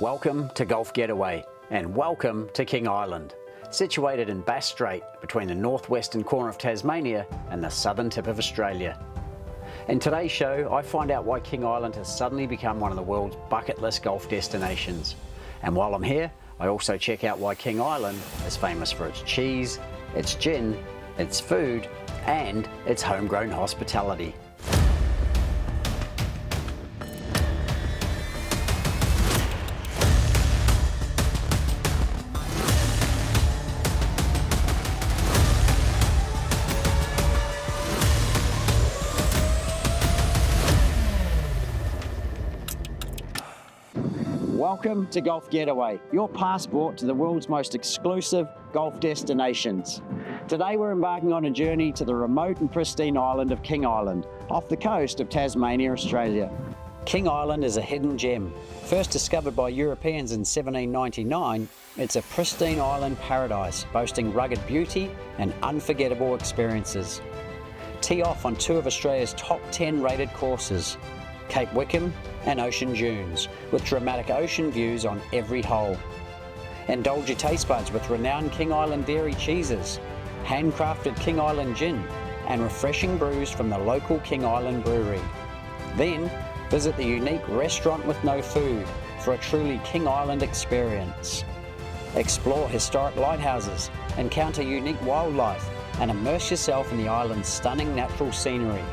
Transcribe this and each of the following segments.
Welcome to Golf Getaway and welcome to King Island, situated in Bass Strait between the northwestern corner of Tasmania and the southern tip of Australia. In today's show, I find out why King Island has suddenly become one of the world's bucket list golf destinations. And while I'm here, I also check out why King Island is famous for its cheese, its gin, its food, and its homegrown hospitality. Welcome to Golf Getaway, your passport to the world's most exclusive golf destinations. Today we're embarking on a journey to the remote and pristine island of King Island, off the coast of Tasmania, Australia. King Island is a hidden gem. First discovered by Europeans in 1799, it's a pristine island paradise, boasting rugged beauty and unforgettable experiences. Tee off on two of Australia's top 10 rated courses, Cape Wickham and Ocean Dunes, with dramatic ocean views on every hole. Indulge your taste buds with renowned King Island dairy cheeses, handcrafted King Island gin, and refreshing brews from the local King Island Brewery. Then, visit the unique Restaurant with No Food for a truly King Island experience. Explore historic lighthouses, encounter unique wildlife, and immerse yourself in the island's stunning natural scenery.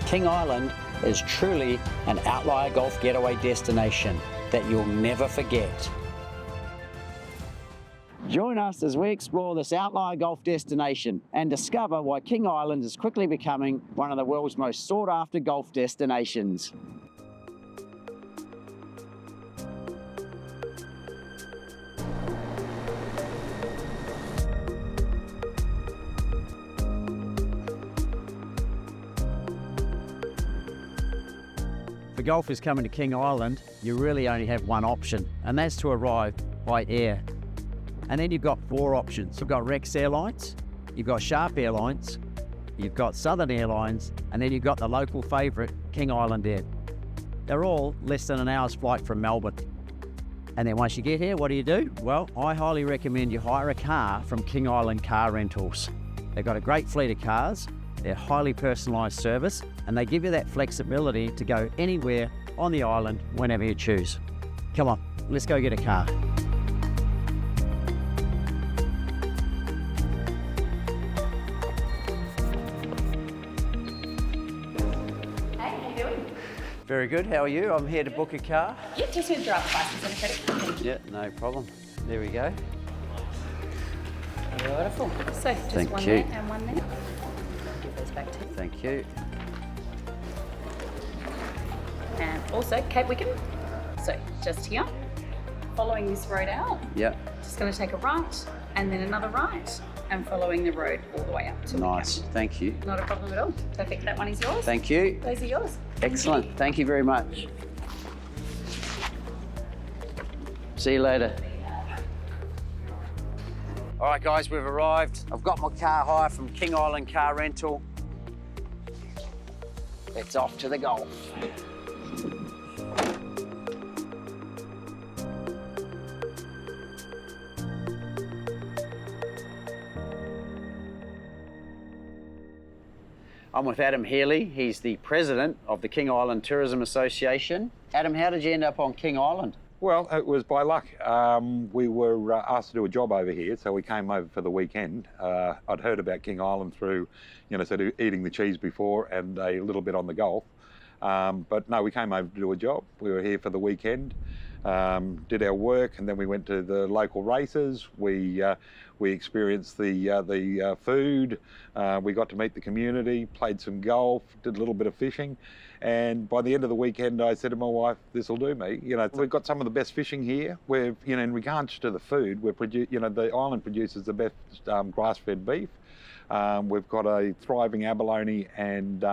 King Island is truly an outlier golf getaway destination that you'll never forget. Join us as we explore this outlier golf destination and discover why King Island is quickly becoming one of the world's most sought-after golf destinations. For golfers coming to King Island, you really only have one option, and that's to arrive by air. And then you've got four options. You've got Rex Airlines, you've got Sharp Airlines, you've got Southern Airlines, and then you've got the local favourite, King Island Air. They're all less than an hour's flight from Melbourne. And then once you get here, what do? Well, I highly recommend you hire a car from King Island Car Rentals. They've got a great fleet of cars, they're highly personalised service, and they give you that flexibility to go anywhere on the island whenever you choose. Come on, let's go get a car. Hey, how you doing? Very good, how are you? I'm here to book a car. Yep, just need to draft the license and a credit card. Thank you. Yeah, no problem. There we go. Beautiful. So, just Thank one you. there and one there. Give those back to you. Thank you. And also, Cape Wickham. So, just here. Following this road out. Yep. Just going to take a right and then another right and following the road all the way up to Nice, Wickham. thank you. Not a problem at all. Perfect, that one is yours. Thank you. Those are yours. Excellent, thank you very much. See you later. All right guys, we've arrived. I've got my car hire from King Island Car Rental. It's off to the golf. I'm with Adam Hely. He's the president of the King Island Tourism Association. Adam, how did you end up on King Island? Well, it was by luck. We were asked to do a job over here, so we came over for the weekend. I'd heard about King Island through, sort of eating the cheese before and a little bit on the golf. But no, we came over to do a job. We were here for the weekend, did our work, and then we went to the local races. We experienced the food. We got to meet the community, played some golf, did a little bit of fishing. And by the end of the weekend, I said to my wife, "This will do me." We've got some of the best fishing here. We've, in regards to the food, the island produces the best grass-fed beef. We've got a thriving abalone and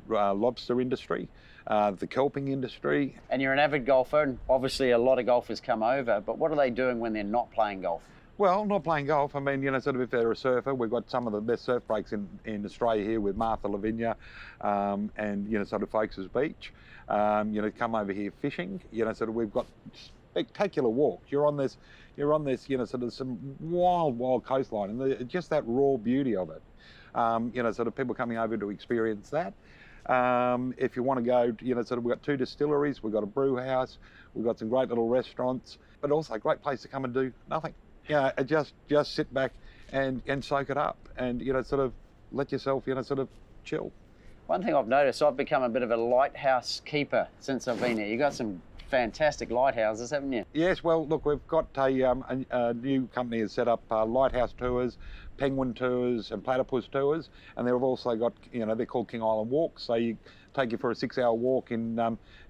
lobster industry, the kelping industry. And you're an avid golfer, and obviously a lot of golfers come over, but what are they doing when they're not playing golf? Well, not playing golf. I mean, sort of if they're a surfer, we've got some of the best surf breaks in Australia here with Martha Lavinia and, sort of Folkes Beach. Come over here fishing. Sort of we've got spectacular walks. You're on this, you know, sort of some wild coastline, and just that raw beauty of it. You know, sort of people coming over to experience that. If you want to go, you know, sort of we've got 2 distilleries, we've got a brew house, we've got some great little restaurants, but also a great place to come and do nothing. You know, just sit back and soak it up, and, you know, sort of let yourself, you know, sort of chill. One thing I've noticed, I've become a bit of a lighthouse keeper since I've been here. You've got some fantastic lighthouses, haven't you? Yes, well, look, we've got a new company has set up Lighthouse Tours, Penguin Tours and Platypus Tours, and they've also got, you know, they're called King Island Walks, so you take you for a 6-hour walk in,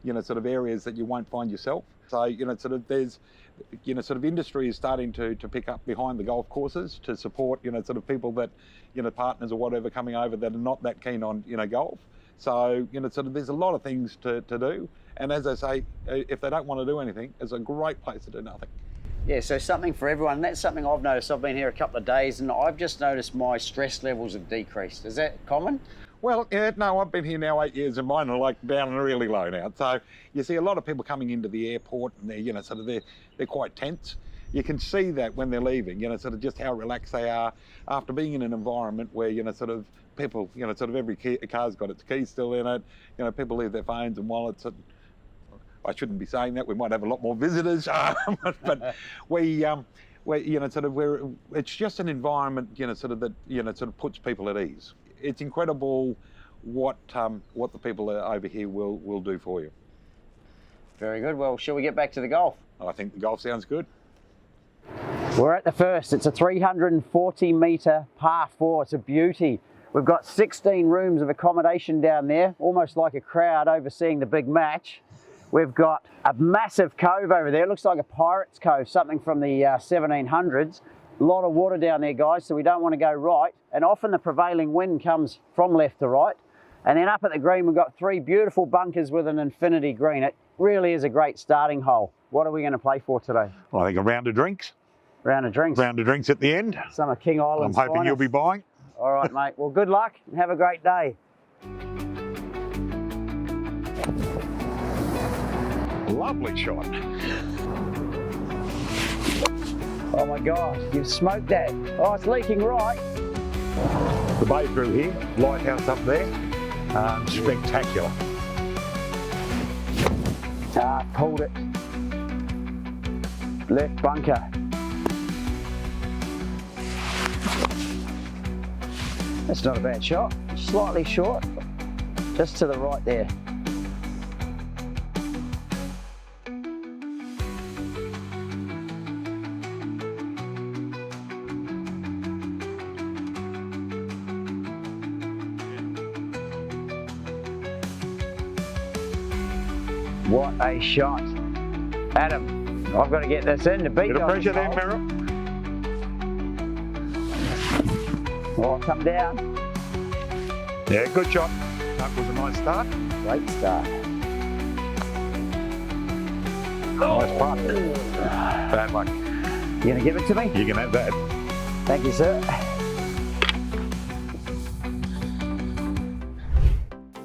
you know, sort of areas that you won't find yourself. So, you know, sort of there's, you know, sort of industry is starting to pick up behind the golf courses to support, you know, sort of people that, you know, partners or whatever coming over that are not that keen on, you know, golf. So, you know, sort of there's a lot of things to do. And as I say, if they don't want to do anything, it's a great place to do nothing. Yeah, so something for everyone. That's something I've noticed. I've been here a couple of days and I've just noticed my stress levels have decreased. Is that common? Well, yeah, no, I've been here now 8 years and mine are like down and really low now. So you see a lot of people coming into the airport and they're, you know, sort of they're quite tense. You can see that when they're leaving, you know, sort of just how relaxed they are after being in an environment where, you know, sort of people, you know, sort of every car's got its keys still in it. You know, people leave their phones and wallets. And I shouldn't be saying that. We might have a lot more visitors, but we, you know, sort of it's just an environment, you know, sort of that, you know, sort of puts people at ease. It's incredible what the people over here will do for you. Very good. Well, shall we get back to the golf? I think the golf sounds good. We're at the first. It's a 340 metre par 4. It's a beauty. We've got 16 rooms of accommodation down there, almost like a crowd overseeing the big match. We've got a massive cove over there. It looks like a pirate's cove, something from the 1700s. A lot of water down there, guys, so we don't want to go right. And often the prevailing wind comes from left to right. And then up at the green, we've got 3 beautiful bunkers with an infinity green. It really is a great starting hole. What are we going to play for today? Well, I think a round of drinks. Round of drinks. Round of drinks at the end. Some of King Island's I'm hoping finest. you'll be buying. All right, mate. Well, good luck and have a great day. Lovely shot. Oh my gosh, you've smoked that. Oh, it's leaking right. The bay through here, lighthouse up there, spectacular. Ah, pulled it. Left bunker. That's not a bad shot. Slightly short, just to the right there. What a shot. Adam, I've got to get this in to beat Bit of pressure there, Merrill. Oh, come down. Yeah, good shot. That was a nice start. Great start. Nice putt. Bad luck. You going to give it to me? You can have that. Thank you, sir.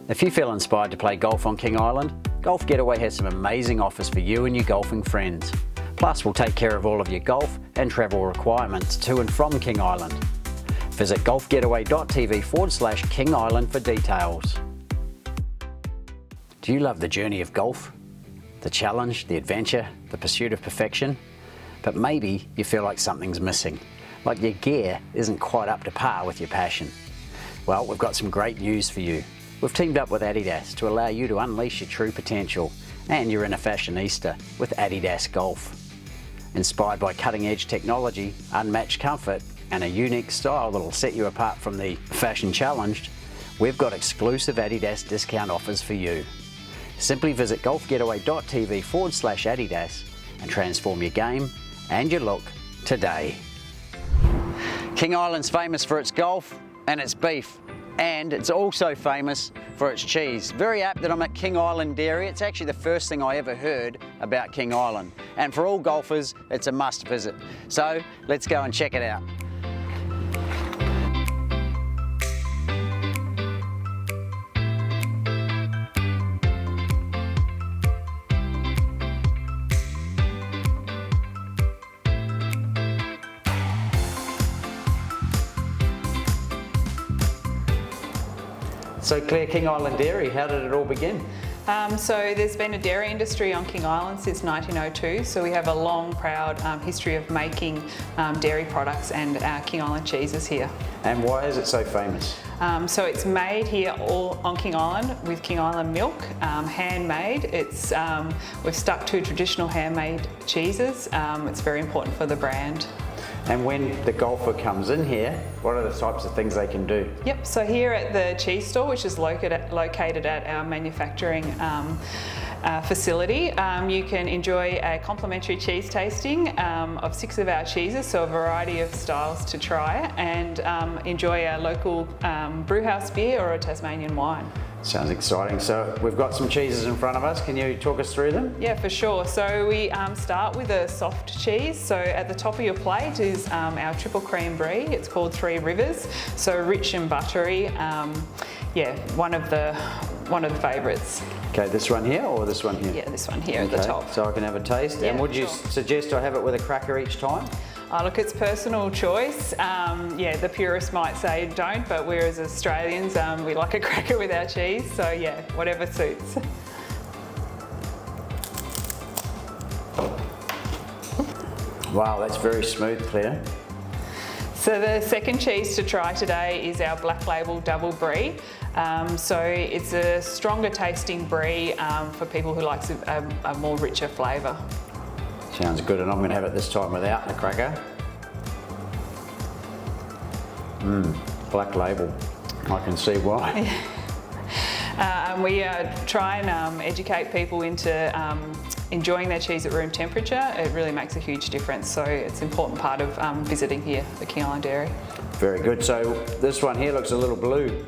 If you feel inspired to play golf on King Island, Golf Getaway has some amazing offers for you and your golfing friends. Plus, we'll take care of all of your golf and travel requirements to and from King Island. Visit golfgetaway.tv/King Island for details. Do you love the journey of golf? The challenge, the adventure, the pursuit of perfection? But maybe you feel like something's missing, like your gear isn't quite up to par with your passion. Well, we've got some great news for you. We've teamed up with Adidas to allow you to unleash your true potential, and you're in a fashionista with Adidas Golf. Inspired by cutting-edge technology, unmatched comfort, and a unique style that'll set you apart from the fashion challenged, we've got exclusive Adidas discount offers for you. Simply visit golfgetaway.tv/Adidas and transform your game and your look today. King Island's famous for its golf and its beef, and it's also famous for its cheese. Very apt that I'm at King Island Dairy. It's actually the first thing I ever heard about King Island, and for all golfers it's a must visit. So let's go and check it out. So Claire, King Island Dairy, how did it all begin? So there's been a dairy industry on King Island since 1902, so we have a long, proud history of making dairy products and King Island cheeses here. And why is it so famous? So it's made here all on King Island with King Island milk, handmade. We've stuck to traditional handmade cheeses. It's very important for the brand. And when the golfer comes in here, what are the types of things they can do? Yep, so here at the cheese store, which is located at our manufacturing facility, you can enjoy a complimentary cheese tasting of 6 of our cheeses, so a variety of styles to try, and enjoy a local brewhouse beer or a Tasmanian wine. Sounds exciting. So we've got some cheeses in front of us. Can you talk us through them? Yeah, for sure. So we start with a soft cheese. So at the top of your plate is our triple cream brie. It's called Three Rivers. So rich and buttery. Yeah, one of the favourites. Okay, this one here or this one here? Yeah, this one here at the top. So I can have a taste. Yeah, and would you suggest I have it with a cracker each time? Look, it's personal choice. Yeah, the purists might say don't, but we as Australians, we like a cracker with our cheese. So yeah, whatever suits. Wow, that's very smooth, Claire. So the second cheese to try today is our Black Label Double Brie. So it's a stronger tasting brie for people who like a more richer flavour. Sounds good, and I'm going to have it this time without the cracker. Black Label. I can see why. We try and educate people into enjoying their cheese at room temperature. It really makes a huge difference, so it's an important part of visiting here at the King Island Dairy. Very good. So this one here looks a little blue.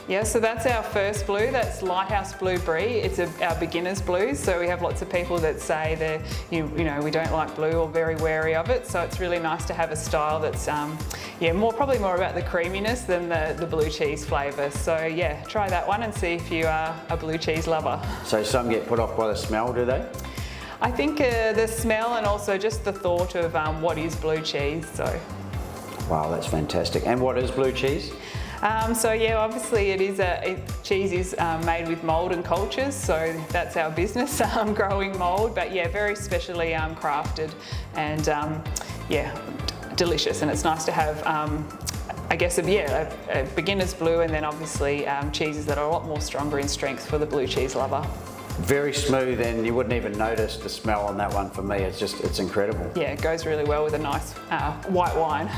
Yeah, so that's our first blue. That's Lighthouse Blue Brie. It's our beginner's blue. So we have lots of people that say that you know we don't like blue or very wary of it. So it's really nice to have a style that's probably more about the creaminess than the blue cheese flavour. So yeah, try that one and see if you are a blue cheese lover. So some get put off by the smell, do they? I think the smell and also just the thought of what is blue cheese. So. Wow, that's fantastic. And what is blue cheese? So yeah, obviously cheese is made with mould and cultures, so that's our business, growing mould, but yeah, very specially crafted and yeah, delicious, and it's nice to have I guess a beginner's blue, and then obviously cheeses that are a lot more stronger in strength for the blue cheese lover. Very smooth, and you wouldn't even notice the smell on that one for me. It's incredible. Yeah, it goes really well with a nice white wine.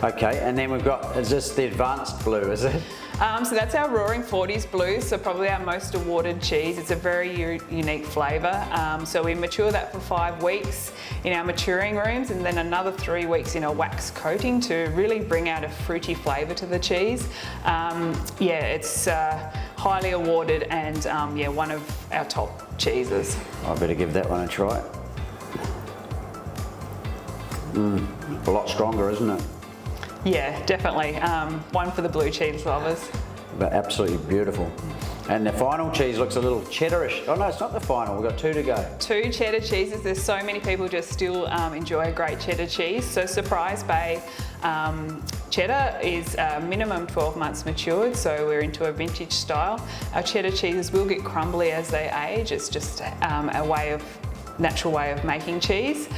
Okay, and then we've got, is this the advanced blue, is it? So that's our Roaring 40s blue, so probably our most awarded cheese. It's a very unique flavour. So we mature that for 5 weeks in our maturing rooms, and then another 3 weeks in a wax coating to really bring out a fruity flavour to the cheese. Yeah, it's highly awarded and yeah, one of our top cheeses. I better give that one a try. A lot stronger, isn't it? Yeah, definitely. One for the blue cheese lovers. But absolutely beautiful. And the final cheese looks a little cheddarish. Oh no, it's not the final, we've got 2 to go. 2 cheddar cheeses. There's so many people just still enjoy a great cheddar cheese. So Surprise Bay cheddar is minimum 12 months matured, so we're into a vintage style. Our cheddar cheeses will get crumbly as they age. It's just a natural way of making cheese.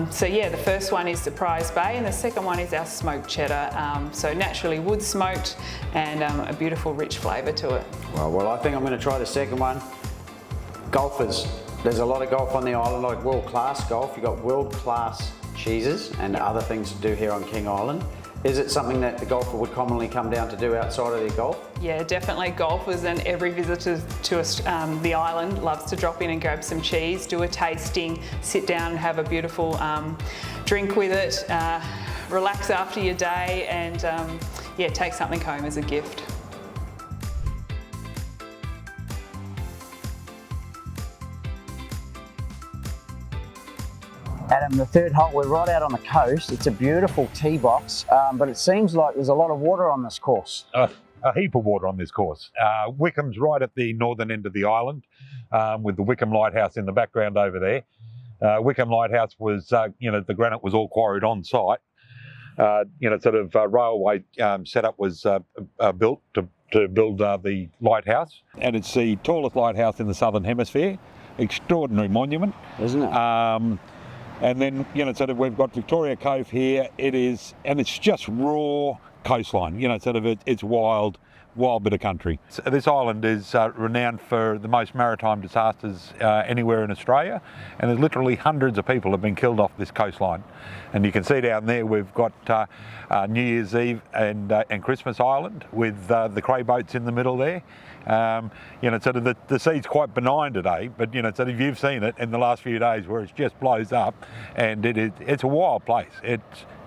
So yeah, the first one is Surprise Bay, and the second one is our smoked cheddar. So naturally wood smoked and a beautiful rich flavour to it. Well, I think I'm going to try the second one. Golfers, there's a lot of golf on the island, like world-class golf. You've got world-class cheeses and other things to do here on King Island. Is it something that the golfer would commonly come down to do outside of their golf? Yeah, definitely. Golfers and every visitor to the island loves to drop in and grab some cheese, do a tasting, sit down and have a beautiful drink with it, relax after your day, and yeah, take something home as a gift. Adam, the third hole, we're right out on the coast. It's a beautiful tee box, but it seems like there's a lot of water on this course. A heap of water on this course. Wickham's right at the northern end of the island, with the Wickham Lighthouse in the background over there. Wickham Lighthouse was, the granite was all quarried on site. Railway setup was built to to build the lighthouse, and it's the tallest lighthouse in the Southern Hemisphere. Extraordinary monument. Isn't it? And then, sort of we've got Victoria Cove here. It's just raw coastline, it's wild bit of country. So this island is renowned for the most maritime disasters anywhere in Australia, and there's literally hundreds of people have been killed off this coastline. And you can see down there we've got New Year's Eve and Christmas Island with the cray boats in the middle there. The sea's quite benign today, but sort of you've seen it in the last few days where it just blows up, and it's a wild place.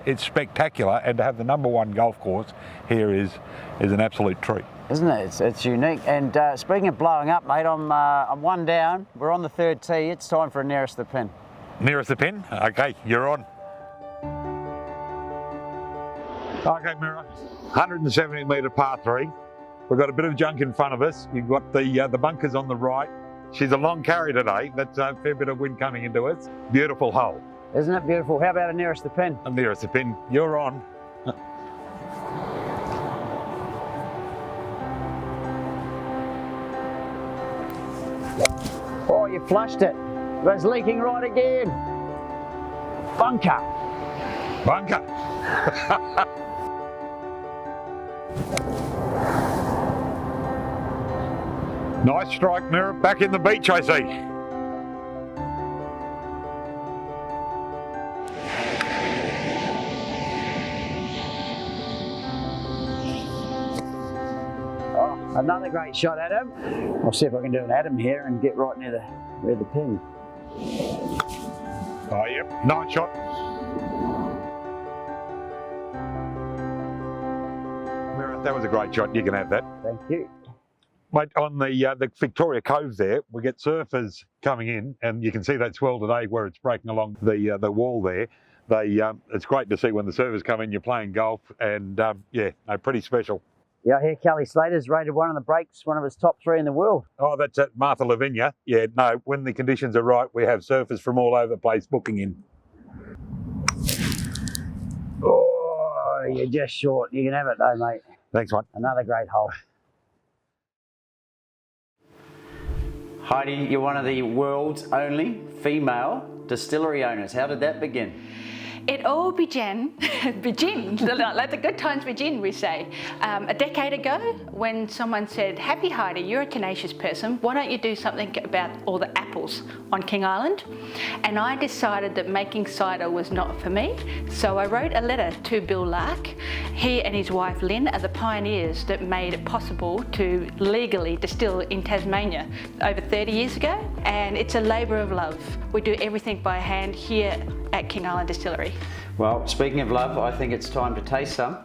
It's spectacular, and to have the #1 golf course here is an absolute treat. Isn't it? It's unique. And speaking of blowing up, mate, I'm one down. We're on the 3rd tee. It's time for a nearest the pin. Nearest the pin? Okay, you're on. Okay, Mira, 170 metre par 3. We've got a bit of junk in front of us. You've got the bunkers on the right. She's a long carry today. That's a fair bit of wind coming into it. Beautiful hole. Isn't it beautiful? How about a nearest the pin? A nearest the pin. You're on. Oh, you flushed it. It's leaking right again. Bunker. Bunker. Nice strike, Mira. Back in the beach, I see. Another great shot, Adam. I'll see if I can do an Adam here and get right near the pin. Oh, yep. Nice shot. Mira, that was a great shot. You can have that. Thank you. Mate, on the Victoria Cove there, we get surfers coming in, and you can see that swell today where it's breaking along the wall there. It's great to see when the surfers come in, you're playing golf, and pretty special. Yeah, I hear Kelly Slater's rated one of the breaks, one of his top 3 in the world. Oh, that's at Martha Lavinia. Yeah, no, when the conditions are right, we have surfers from all over the place booking in. Oh, you're just short. You can have it though, mate. Thanks, mate. Another great hole. Heidi, you're one of the world's only female distillery owners. How did that begin? It all began, let the good times begin, we say. A decade ago, when someone said, "Happy Heidi, you're a tenacious person, why don't you do something about all the apples on King Island?" And I decided that making cider was not for me, so I wrote a letter to Bill Lark. He and his wife Lynn are the pioneers that made it possible to legally distill in Tasmania over 30 years ago, and it's a labour of love. We do everything by hand here at King Island Distillery. Well, speaking of love, I think it's time to taste some.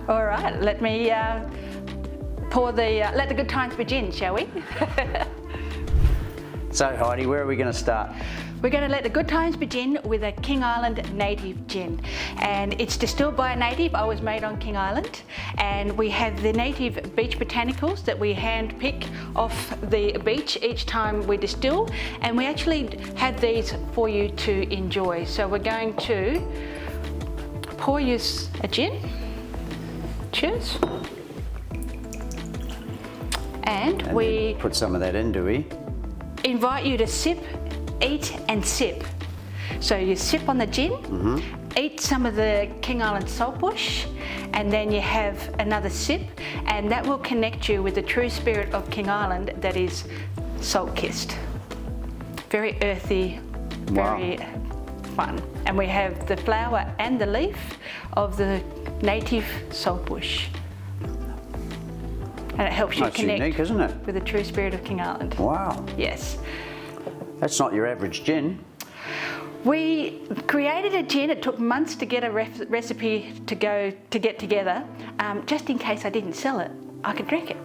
All right, let me let the good times begin, shall we? So Heidi, where are we going to start? We're going to let the good times begin with a King Island native gin, and it's distilled by a native, always made on King Island, and we have the native beach botanicals that we hand pick off the beach each time we distill, and we actually have these for you to enjoy. So we're going to pour you a gin. Cheers. And we put some of that in, do we? Invite you to sip, eat and sip. So you sip on the gin, eat some of the King Island saltbush, and then you have another sip, and that will connect you with the true spirit of King Island that is salt-kissed. Very earthy, very fun. And we have the flower and the leaf of the native saltbush. And it helps you connect unique, isn't it? with the true spirit of King Island. Wow. Yes. That's not your average gin. We created a gin. It took months to get a recipe to get together. Just in case I didn't sell it, I could drink it.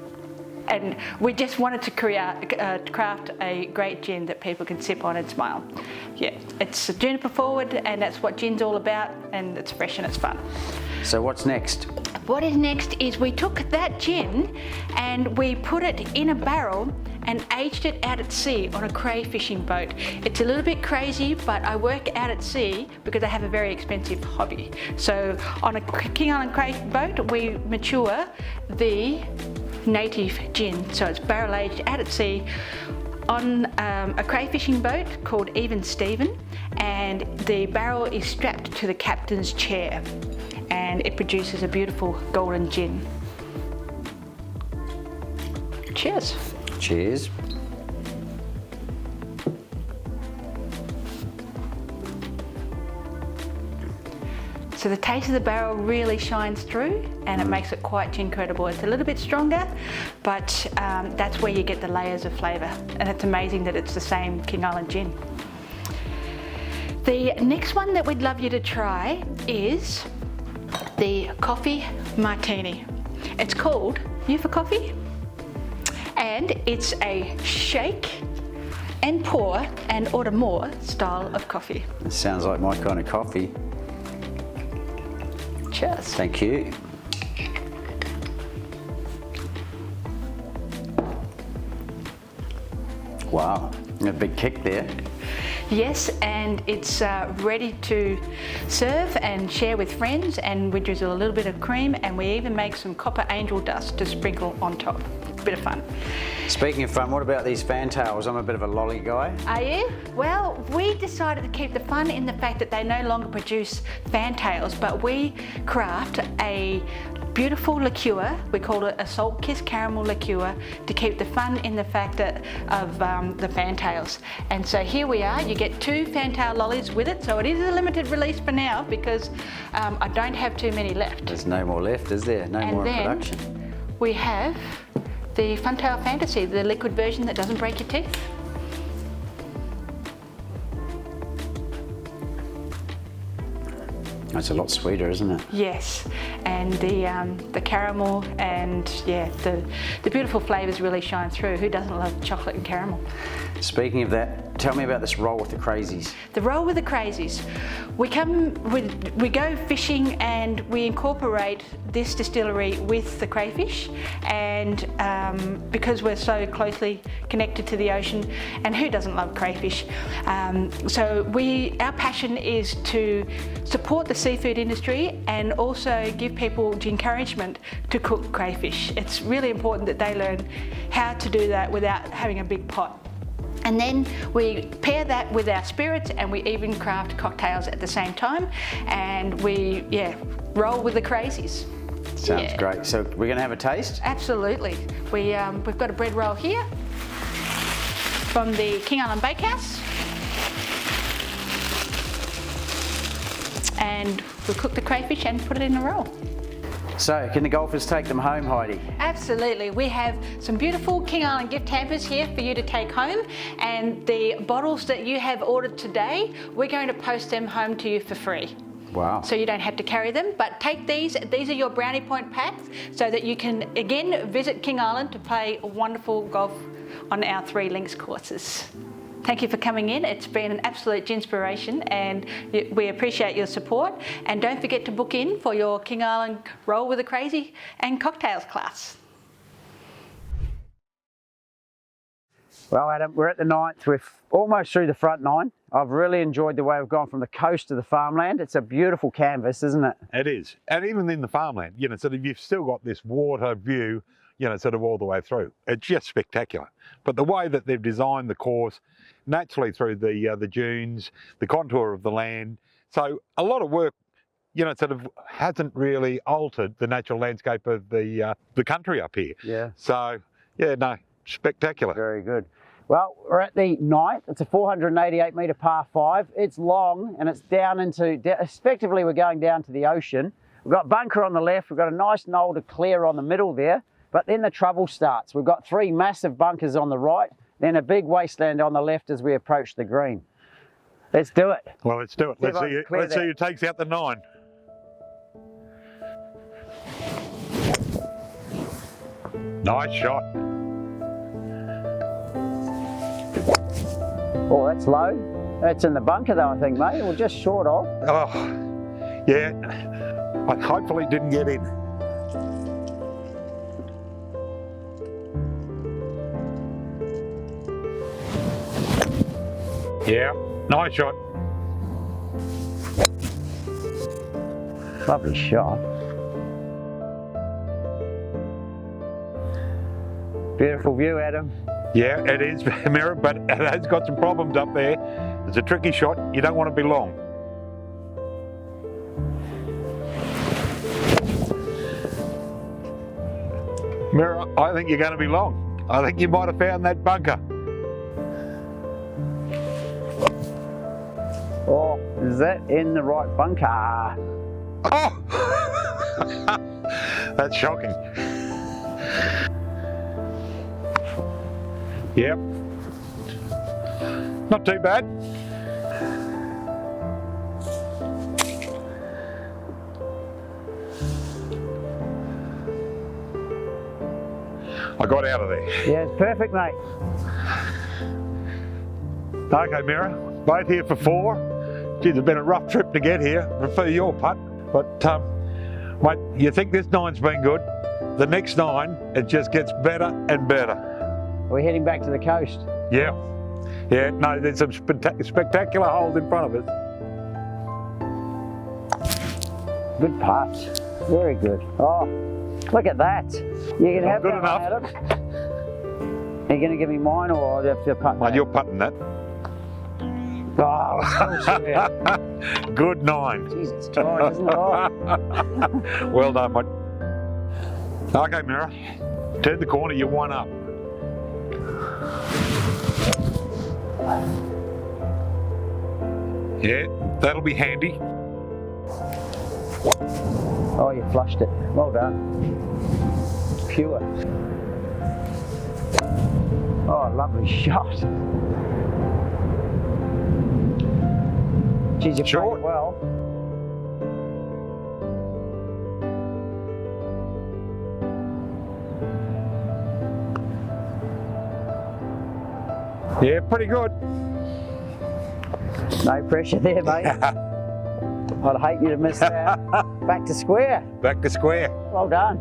And we just wanted to craft a great gin that people can sip on and smile. Yeah, it's juniper forward, and that's what gin's all about, and it's fresh and it's fun. So what's next? What is next is we took that gin and we put it in a barrel and aged it out at sea on a cray fishing boat. It's a little bit crazy, but I work out at sea because I have a very expensive hobby. So on a King Island cray boat, we mature the native gin. So it's barrel aged out at sea on a crayfishing boat called Even Stephen, and the barrel is strapped to the captain's chair, and it produces a beautiful golden gin. Cheers. Cheers. So the taste of the barrel really shines through, and it makes it quite gin credible. It's a little bit stronger, but that's where you get the layers of flavour, and it's amazing that it's the same King Island gin. The next one that we'd love you to try is the coffee martini. It's called You for Coffee, and it's a shake and pour and order more style of coffee. It sounds like my kind of coffee. Cheers. Thank you. Wow, a big kick there. Yes, and it's ready to serve and share with friends, and we drizzle a little bit of cream, and we even make some copper angel dust to sprinkle on top. Bit of fun. Speaking of fun, what about these fantails? I'm a bit of a lolly guy. Are you? Well, we decided to keep the fun in the fact that they no longer produce fantails, but we craft a beautiful liqueur. We call it a salt kiss caramel liqueur to keep the fun in the fact of the fantails. And so here we are. You get 2 fantail lollies with it, so it is a limited release for now because I don't have too many left. There's no more left, is there? No more in production. We have the Funtail Fantasy, the liquid version that doesn't break your teeth. It's a lot sweeter, isn't it? Yes, and the caramel and yeah, the beautiful flavours really shine through. Who doesn't love chocolate and caramel? Speaking of that, tell me about this roll with the crazies. The roll with the crazies. We go fishing and we incorporate this distillery with the crayfish, and because we're so closely connected to the ocean, and who doesn't love crayfish? So our passion is to support the seafood industry and also give people the encouragement to cook crayfish. It's really important that they learn how to do that without having a big pot. And then we pair that with our spirits, and we even craft cocktails at the same time, and we roll with the crazies. Sounds great. So we're going to have a taste? Absolutely. We've got a bread roll here from the King Island Bakehouse, and we'll cook the crayfish and put it in a roll. So, can the golfers take them home, Heidi? Absolutely. We have some beautiful King Island gift hampers here for you to take home, and the bottles that you have ordered today, we're going to post them home to you for free. Wow. So you don't have to carry them, but take these are your brownie point packs so that you can again visit King Island to play wonderful golf on our 3 links courses. Thank you for coming in. It's been an absolute inspiration, and we appreciate your support. And don't forget to book in for your King Island Roll with the Crazy and Cocktails class. Well, Adam, we're at the 9th. We're almost through the front 9. I've really enjoyed the way we've gone from the coast to the farmland. It's a beautiful canvas, isn't it? It is. And even in the farmland, sort of you've still got this water view, sort of all the way through. It's just spectacular. But the way that they've designed the course, naturally through the dunes, the contour of the land. So a lot of work, sort of hasn't really altered the natural landscape of the country up here. Yeah. So, yeah, no, spectacular. Very good. Well, we're at the 9th. It's a 488 metre par 5. It's long, and it's down into, effectively we're going down to the ocean. We've got bunker on the left. We've got a nice knoll to clear on the middle there, but then the trouble starts. We've got 3 massive bunkers on the right, then a big wasteland on the left as we approach the green. Let's do it. Well, let's do it. Let's see who takes out the 9. Nice shot. Oh, that's low. That's in the bunker though, I think, mate. We're just short of. Oh, yeah. I hopefully didn't get in. Yeah, nice shot. Lovely shot. Beautiful view, Adam. Yeah, it is, Mira, but it has got some problems up there. It's a tricky shot. You don't want to be long. Mira, I think you're going to be long. I think you might have found that bunker. Oh, is that in the right bunker? Oh! That's shocking. Yep. Not too bad. I got out of there. Yeah, it's perfect, mate. Okay, Mira, both here for 4. Geez, it's been a rough trip to get here for your putt, but mate, you think this 9's been good? The next 9, it just gets better and better. We're heading back to the coast. Yeah, yeah. No, there's some spectacular holes in front of us. Good putt. Very good. Oh, look at that. You can have Good that enough. one, Adam. Are you going to give me mine, or do I have to putt Mate, that? you're putting that. Oh, so sweet. Good 9. Jeez, it's tight, isn't it? Oh. Well done, mate. Okay, Mira, turn the corner, you're 1 up. Yeah, that'll be handy. Oh, you flushed it. Well done. Pure. Oh, lovely shot. Geez, you Short. played it well. Yeah, pretty good. No pressure there, mate. I'd hate you to miss that. Back to square. Back to square. Well done.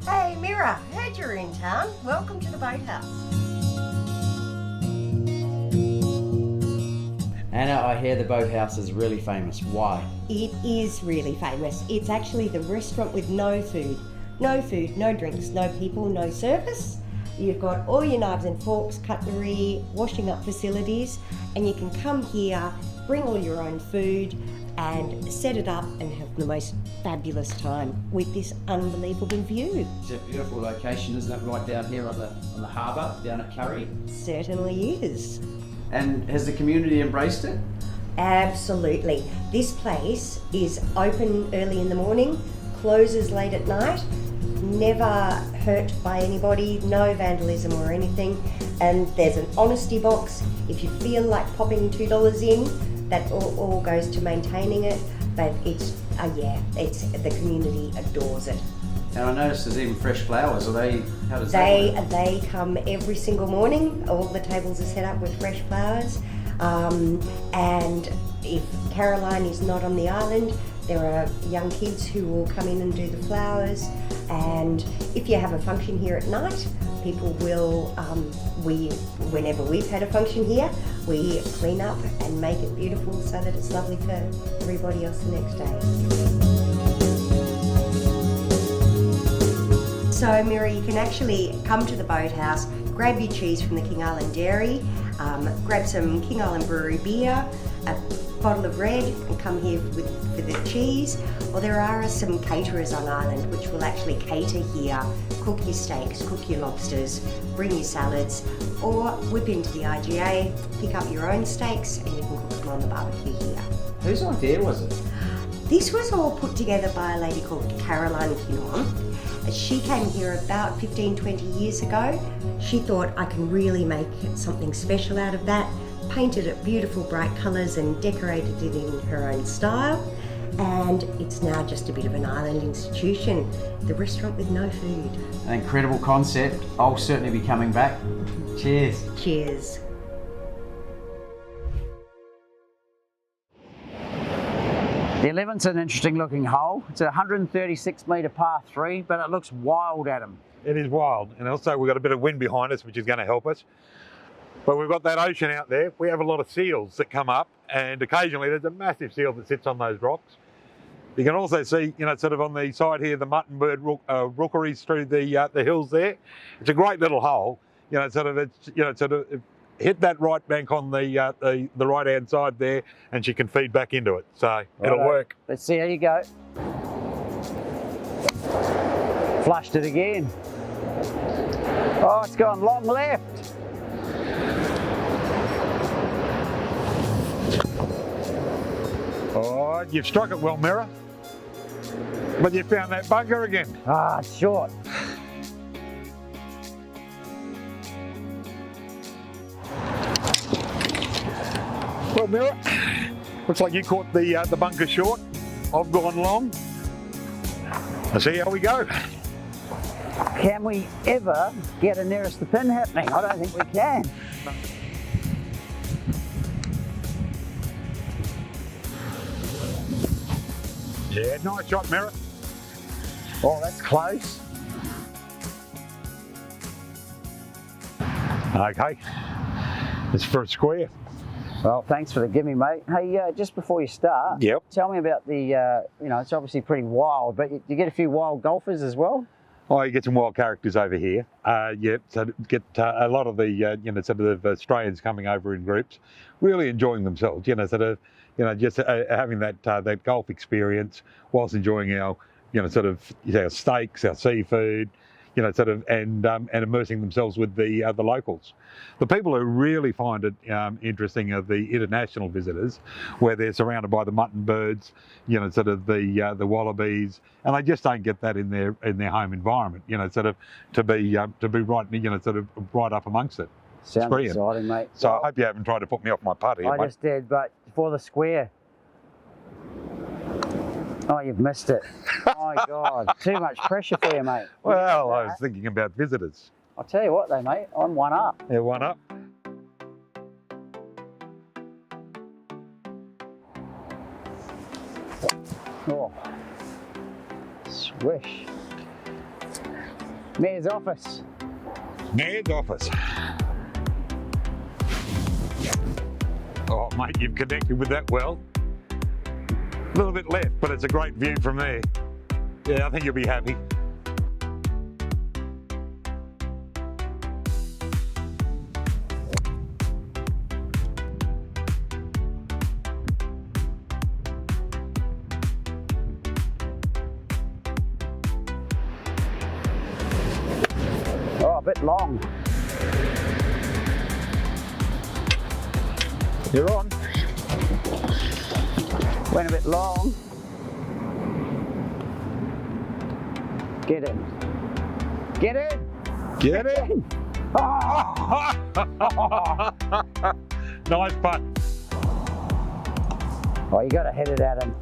Hey Mira, heard you're in town. Welcome to the boathouse. Anna, I hear the boathouse is really famous. Why? It is really famous. It's actually the restaurant with no food. No food, no drinks, no people, no service. You've got all your knives and forks, cutlery, washing up facilities, and you can come here, bring all your own food, and set it up and have the most fabulous time with this unbelievable view. It's a beautiful location, isn't it? Right down here on the harbour, down at Curry. Certainly is. And has the community embraced it? Absolutely. This place is open early in the morning, closes late at night, never hurt by anybody, no vandalism or anything, and there's an honesty box. If you feel like popping $2 in, that all goes to maintaining it, but it's the community adores it. And I noticed there's even fresh flowers. How does that work? They come every single morning. All the tables are set up with fresh flowers, and if Caroline is not on the island, there are young kids who will come in and do the flowers. And if you have a function here at night, people will, whenever we've had a function here, we clean up and make it beautiful so that it's lovely for everybody else the next day. So Mira, you can actually come to the boathouse, grab your cheese from the King Island Dairy, grab some King Island Brewery beer, a bottle of red, and come here for the cheese. Or there are some caterers on island which will actually cater here, cook your steaks, cook your lobsters, bring your salads, or whip into the IGA, pick up your own steaks, and you can cook them on the barbecue here. Whose idea was it? This was all put together by a lady called Caroline Quinon. She came here about 15-20 years ago. She thought, I can really make something special out of that, painted it beautiful bright colours and decorated it in her own style, and it's now just a bit of an island institution, the restaurant with no food. An incredible concept. I'll certainly be coming back. Cheers. Cheers. The 11th's an interesting looking hole. It's a 136 metre par 3, but it looks wild, Adam. It is wild, and also we've got a bit of wind behind us, which is going to help us. But we've got that ocean out there. We have a lot of seals that come up, and occasionally there's a massive seal that sits on those rocks. You can also see, sort of on the side here, the muttonbird rookeries through the hills there. It's a great little hole. Sort of hit that right bank on the right hand side there, and she can feed back into it. So it'll work. Let's see how you go. Flushed it again. Oh, it's gone long left. Oh, you've struck it well, Mirror. But you found that bunker again. Ah, it's short. Well, Mirror, looks like you caught the bunker short. I've gone long. Let's see how we go. Can we ever get a nearest the pin happening? I don't think we can. Yeah, nice shot, Mirror. Oh, that's close. Okay, it's for a square. Well, thanks for the gimme, mate. Hey, just before you start, Yep. tell me about the, it's obviously pretty wild, but you get a few wild golfers as well? Oh, you get some wild characters over here. So get a lot of the, sort of Australians coming over in groups, really enjoying themselves, just having that golf experience whilst enjoying our, our steaks, our seafood, and immersing themselves with the locals. The people who really find it interesting are the international visitors, where they're surrounded by the mutton birds, the wallabies, and they just don't get that in their home environment. To be right, right up amongst it. Sounds exciting, mate. So I hope you haven't tried to put me off my putt here, I mate. just did, but for the square. Oh, you've missed it. My God, too much pressure for you, mate. Well, I was thinking about visitors. I'll tell you what though, mate, I'm one up. Yeah, one up. Oh, swish. Mayor's office. Mayor's office. Oh, mate, you've connected with that well. A little bit left, but it's a great view from there. Yeah, I think you'll be happy. Oh, a bit long. You're on. Went a bit long. Get in. Get in! Get in! Oh. Nice putt. Oh, you got to hit it, Adam.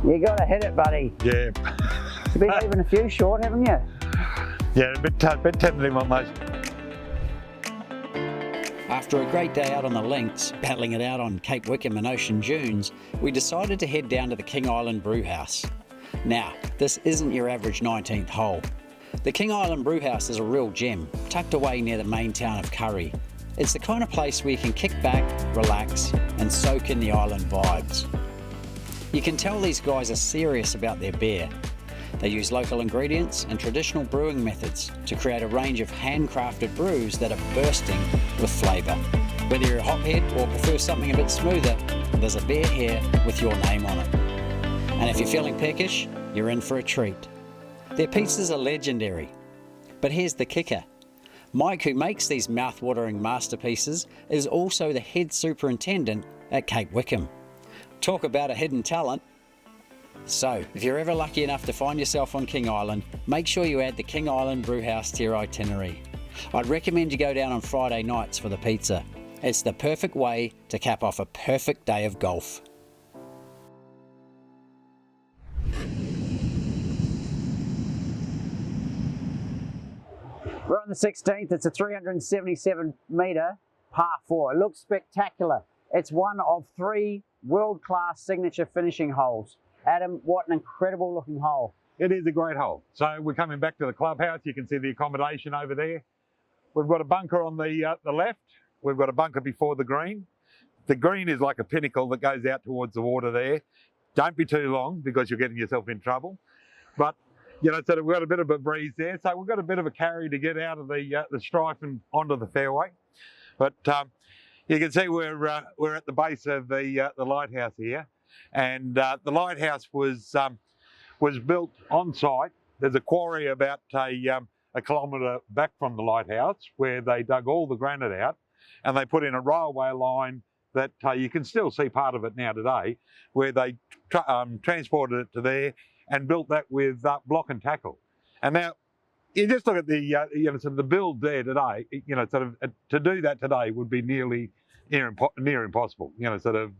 You got to hit it, buddy. Yeah. You've been leaving a few short, haven't you? Yeah, a bit tentative on those. After a great day out on the links, battling it out on Cape Wickham and Ocean Dunes, we decided to head down to the King Island Brewhouse. Now, this isn't your average 19th hole. The King Island Brewhouse is a real gem, tucked away near the main town of Curry. It's the kind of place where you can kick back, relax, and soak in the island vibes. You can tell these guys are serious about their beer. They use local ingredients and traditional brewing methods to create a range of handcrafted brews that are bursting with flavour. Whether you're a hophead or prefer something a bit smoother, there's a beer here with your name on it. And if you're feeling peckish, you're in for a treat. Their pizzas are legendary. But here's the kicker. Mike, who makes these mouth-watering masterpieces, is also the head superintendent at Cape Wickham. Talk about a hidden talent. So, if you're ever lucky enough to find yourself on King Island, make sure you add the King Island Brewhouse to your itinerary. I'd recommend you go down on Friday nights for the pizza. It's the perfect way to cap off a perfect day of golf. We're on the 16th, it's a 377 metre par 4. It looks spectacular. It's one of 3 world-class signature finishing holes. Adam, what an incredible looking hole. It is a great hole. So we're coming back to the clubhouse. You can see the accommodation over there. We've got a bunker on the left. We've got a bunker before the green. The green is like a pinnacle that goes out towards the water there. Don't be too long because you're getting yourself in trouble. But you know, so we've got a bit of a breeze there. So we've got a bit of a carry to get out of the stripe and onto the fairway. But you can see we're at the base of the lighthouse here, and the lighthouse was built on site. There's a quarry about a kilometre back from the lighthouse where they dug all the granite out, and they put in a railway line that you can still see part of it now today, where they transported it to there and built that with block and tackle. And now you just look at the you know, sort of the build there today. You know, sort of to do that today would be near impossible. You know, sort of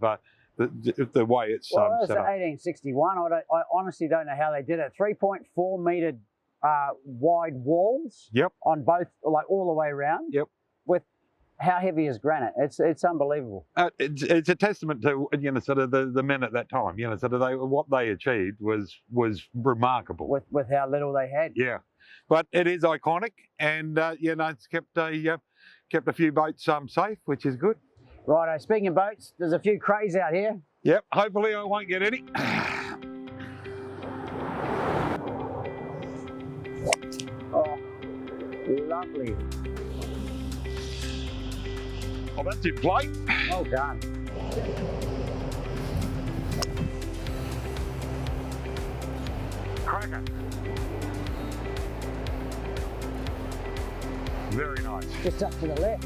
the way it's Well, that was set up. 1861. I honestly don't know how they did it. 3.4 metre wide walls. Yep. On both, like all the way around. Yep. With how heavy is granite? It's unbelievable. It's a testament to, you know, sort of the men at that time. You know, sort of what they achieved was remarkable. With how little they had. Yeah, but it is iconic, and you know, it's kept a few boats safe, which is good. Righto. Speaking of boats, there's a few crays out here. Yep. Hopefully, I won't get any. Oh, lovely. Oh, that's in play. Well done. Cracker. Very nice. Just up to the left.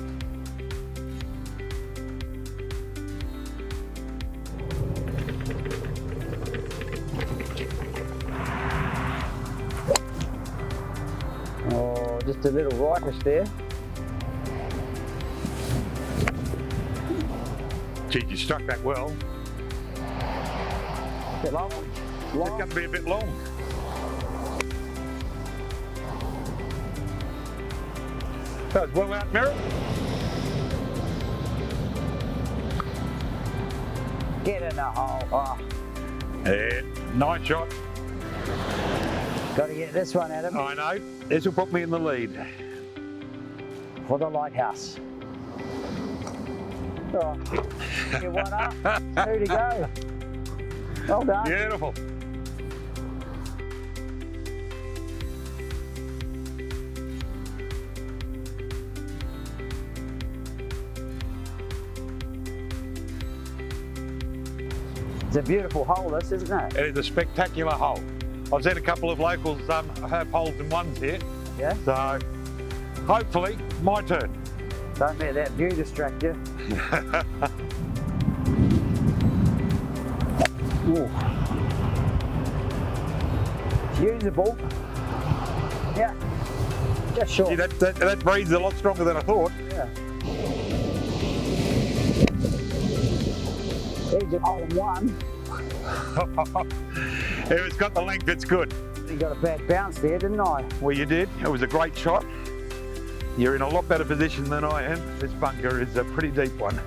Oh, just a little rightish there. Gee, you struck that well. Bit long. It's going to be a bit long. Goes well out, Merritt. Get in the hole. Oh, Yeah, nice shot. got to get this one, Adam, I know. This will put me in the lead. for the lighthouse. Oh, get one up. 2 to go. Well done. Beautiful. It's a beautiful hole, this, isn't it? It is a spectacular hole. I've seen a couple of locals have holes in ones here. Yeah. So hopefully my turn. Don't let that view distract you. Ooh. It's usable. Yeah. Just short. Gee, that breeze is a lot stronger than I thought. Yeah. There's a hole in one. If it's got the length, it's good. You got a bad bounce there, didn't I? Well, you did. It was a great shot. You're in a lot better position than I am. This bunker is a pretty deep one.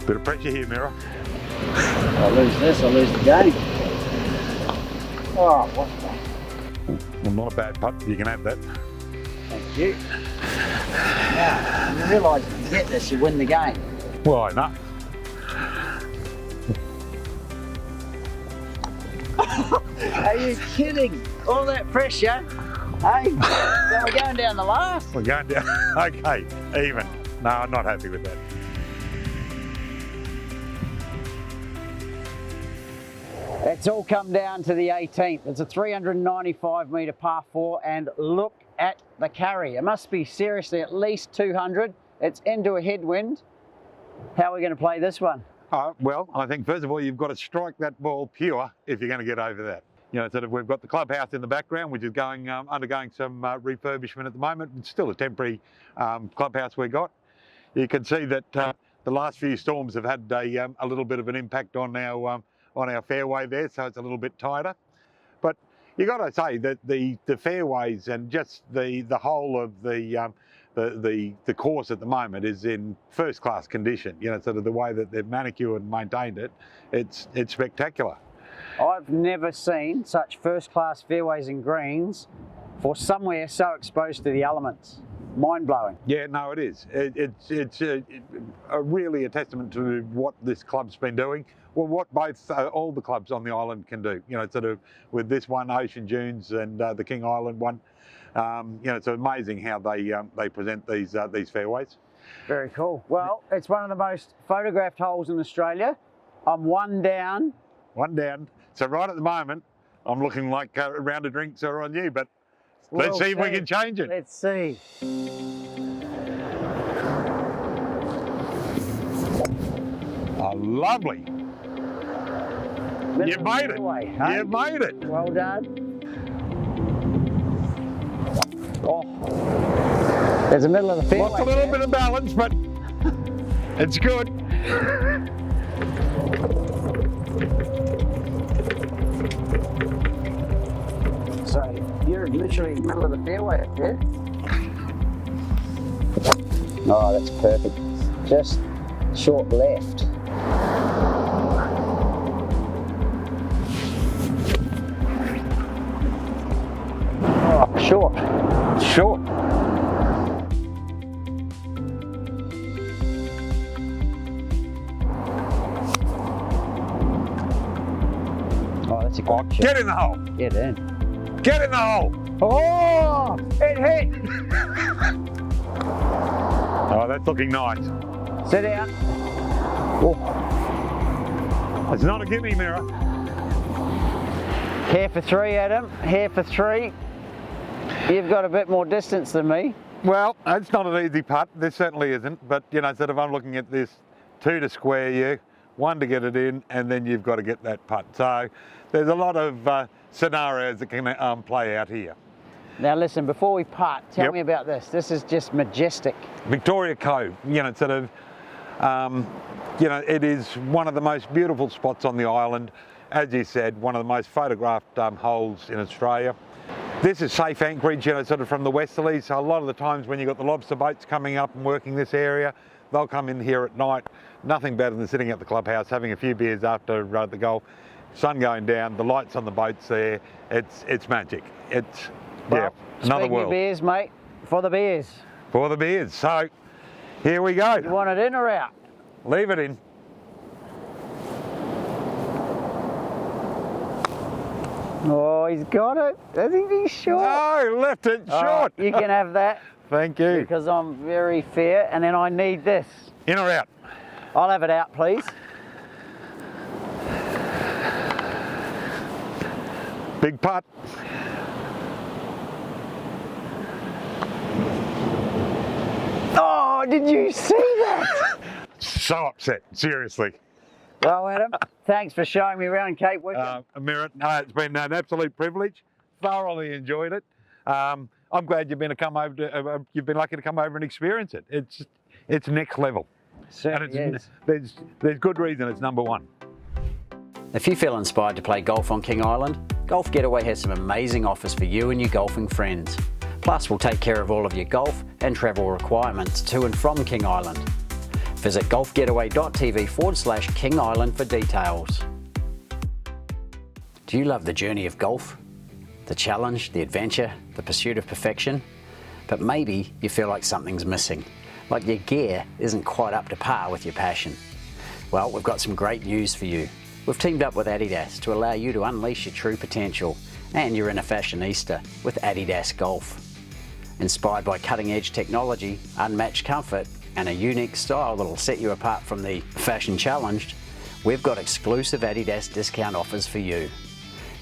Bit of pressure here, Mira. I lose this, I lose the game. Oh, what the? Well, not a bad putt. You can have that. Thank you. Now, you realise if you get this, you win the game. Well, I know. Are you kidding? All that pressure? Hey, so we're going down the last. We're going down. Okay, even. No, I'm not happy with that. It's all come down to the 18th. It's a 395 metre par 4, and look at the carry. It must be seriously at least 200. It's into a headwind. How are we going to play this one? Well, I think first of all, you've got to strike that ball pure if you're going to get over that. You know, sort of, we've got the clubhouse in the background, which is undergoing some refurbishment at the moment. It's still a temporary clubhouse we got. You can see that the last few storms have had a little bit of an impact on our fairway there, so it's a little bit tighter. But you got to say that the fairways and just the whole of the the course at the moment is in first class condition. You know, sort of the way that they've manicured and maintained it, it's spectacular. I've never seen such first class fairways and greens for somewhere so exposed to the elements. Mind blowing. Yeah, no, it is. It's really a testament to what this club's been doing. Well, what both all the clubs on the island can do. You know, sort of with this one, Ocean Dunes, and the King Island one. You know, it's amazing how they present these fairways. Very cool. Well, it's one of the most photographed holes in Australia. I'm one down. One down. So right at the moment, I'm looking like a round of drinks are on you, but let's see if we can change it. Let's see. Oh, lovely. You've made it. Away, huh? You've made it. Well done. Oh, there's the middle of the fairway. Lost a little bit of balance, but it's good. So you're literally in the middle of the fairway up there. Oh, that's perfect. Just short left. Oh, short. Short. Oh, that's a good shot. Get in the hole. Get in. Get in the hole. Oh, it hit. Oh, that's looking nice. Sit down. Oh. It's not a gimme, Mirror. Here for three, Adam. Here for three. You've got a bit more distance than me. Well, it's not an easy putt. This certainly isn't. But, you know, sort of I'm looking at this, 2 to square you, 1 to get it in, and then you've got to get that putt. So there's a lot of scenarios that can play out here. Now listen, before we putt, tell me about this. This is just majestic. Victoria Cove, you know, sort of, you know, it is one of the most beautiful spots on the island. As you said, one of the most photographed holes in Australia. This is safe anchorage, you know, sort of from the westerlies. So a lot of the times when you've got the lobster boats coming up and working this area, they'll come in here at night. Nothing better than sitting at the clubhouse, having a few beers after the golf, sun going down, the lights on the boats there. It's magic. It's, yeah, another world. Speaking of beers, mate, for the beers. For the beers. So here we go. You want it in or out? Leave it in. Oh, he's got it. I think he's short. No, left it short. You can have that. Thank you. Because I'm very fair, and then I need this. In or out? I'll have it out, please. Big putt. Oh, did you see that? So upset, seriously. Well, Adam, thanks for showing me around Cape Wickham. Merritt, no, it's been an absolute privilege. Thoroughly enjoyed it. I'm glad you've been lucky to come over and experience it. It's next level. Certainly and is. there's good reason it's #1. If you feel inspired to play golf on King Island, Golf Getaway has some amazing offers for you and your golfing friends. Plus, we'll take care of all of your golf and travel requirements to and from King Island. Visit golfgetaway.tv/King Island for details. Do you love the journey of golf? The challenge, the adventure, the pursuit of perfection? But maybe you feel like something's missing, like your gear isn't quite up to par with your passion. Well, we've got some great news for you. We've teamed up with Adidas to allow you to unleash your true potential, and you're in a fashionista with Adidas Golf. Inspired by cutting-edge technology, unmatched comfort, and a unique style that'll set you apart from the fashion challenged, we've got exclusive Adidas discount offers for you.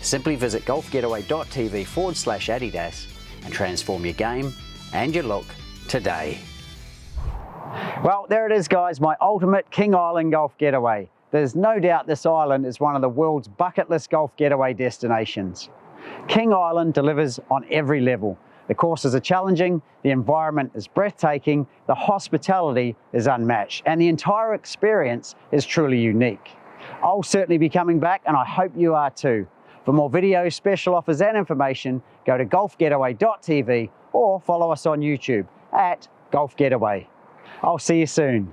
Simply visit golfgetaway.tv/Adidas and transform your game and your look today. Well, there it is, guys, my ultimate King Island golf getaway. There's no doubt this island is one of the world's bucket list golf getaway destinations. King Island delivers on every level. The courses are challenging, the environment is breathtaking, the hospitality is unmatched, and the entire experience is truly unique. I'll certainly be coming back, and I hope you are too. For more videos, special offers and information, go to golfgetaway.tv or follow us on YouTube at Golf Getaway. I'll see you soon.